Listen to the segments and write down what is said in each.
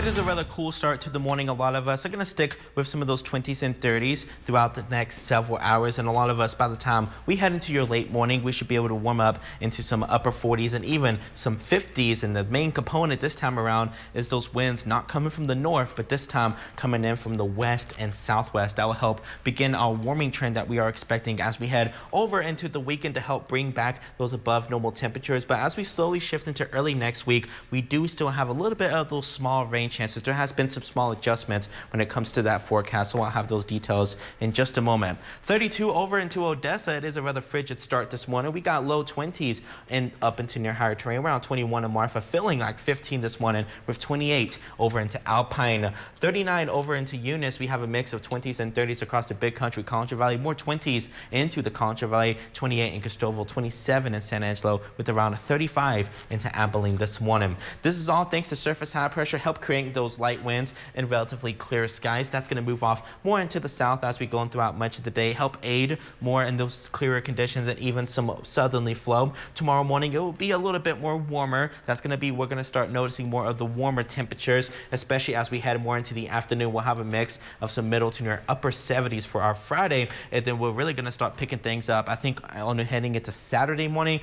It is a rather cool start to the morning. A lot of us are going to stick with some of those 20s and 30s throughout the next several hours. And a lot of us, by the time we head into your late morning, we should be able to warm up into some upper 40s and even some 50s. And the main component this time around is those winds not coming from the north, but this time coming in from the west and southwest. That will help begin our warming trend that we are expecting as we head over into the weekend to help bring back those above normal temperatures. But as we slowly shift into early next week, we do still have a little bit of those small rain chances. There has been some small adjustments when it comes to that forecast, so I'll have those details in just a moment. 32 over into Odessa. It is a rather frigid start this morning. We got low 20s and up into near higher terrain, around 21 in Marfa, feeling like 15 this morning with 28 over into Alpine. 39 over into Eunice. We have a mix of 20s and 30s across the big country. Contra Valley, more 20s into the Contra Valley, 28 in Cristobal, 27 in San Angelo, with around 35 into Abilene this morning. This is all thanks to surface high pressure help create those light winds and relatively clear skies. That's going to move off more into the south as we go on throughout much of the day, help aid more in those clearer conditions and even some southerly flow. Tomorrow morning it will be a little bit more warmer. We're going to start noticing more of the warmer temperatures, especially as we head more into the afternoon. We'll have a mix of some middle to near upper 70s for our Friday, and then we're really going to start picking things up. I think on heading into Saturday morning,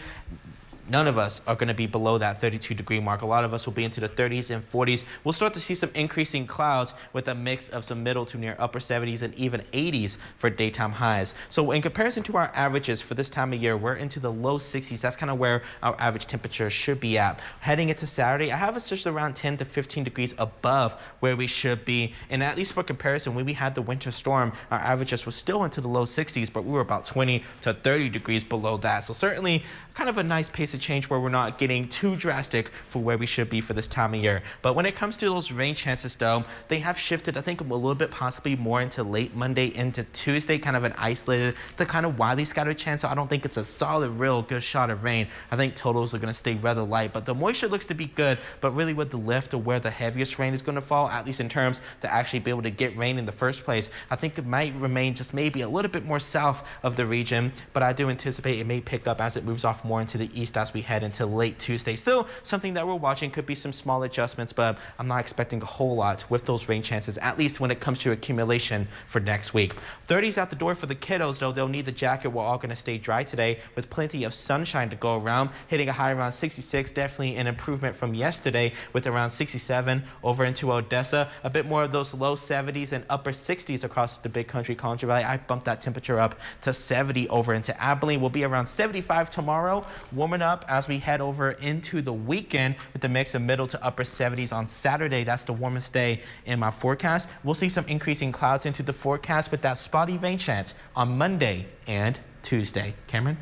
none of us are going to be below that 32-degree mark. A lot of us will be into the 30s and 40s. We'll start to see some increasing clouds with a mix of some middle to near upper 70s and even 80s for daytime highs. So in comparison to our averages for this time of year, we're into the low 60s. That's kind of where our average temperature should be at. Heading into Saturday, I have us just around 10 to 15 degrees above where we should be. And at least for comparison, when we had the winter storm, our averages were still into the low 60s, but we were about 20 to 30 degrees below that. So certainly kind of a nice pace of change where we're not getting too drastic for where we should be for this time of year. But when it comes to those rain chances, though, they have shifted, I think, a little bit possibly more into late Monday into Tuesday, kind of an isolated to kind of widely scattered chance. So I don't think it's a solid, real good shot of rain. I think totals are going to stay rather light, but the moisture looks to be good. But really with the lift of where the heaviest rain is going to fall, at least in terms to actually be able to get rain in the first place, I think it might remain just maybe a little bit more south of the region. But I do anticipate it may pick up as it moves off more into the east as we head into late Tuesday. Still something that we're watching. Could be some small adjustments, but I'm not expecting a whole lot with those rain chances, at least when it comes to accumulation for next week. 30s out the door for the kiddos, though. They'll need the jacket. We're all going to stay dry today with plenty of sunshine to go around, hitting a high around 66. Definitely an improvement from yesterday with around 67 over into Odessa. A bit more of those low 70s and upper 60s across the big country. Contra Valley, I bumped that temperature up to 70 over into Abilene. We'll be around 75 tomorrow, warming up as we head over into the weekend with a mix of middle to upper 70s on Saturday. That's the warmest day in my forecast. We'll see some increasing clouds into the forecast with that spotty rain chance on Monday and Tuesday. Cameron?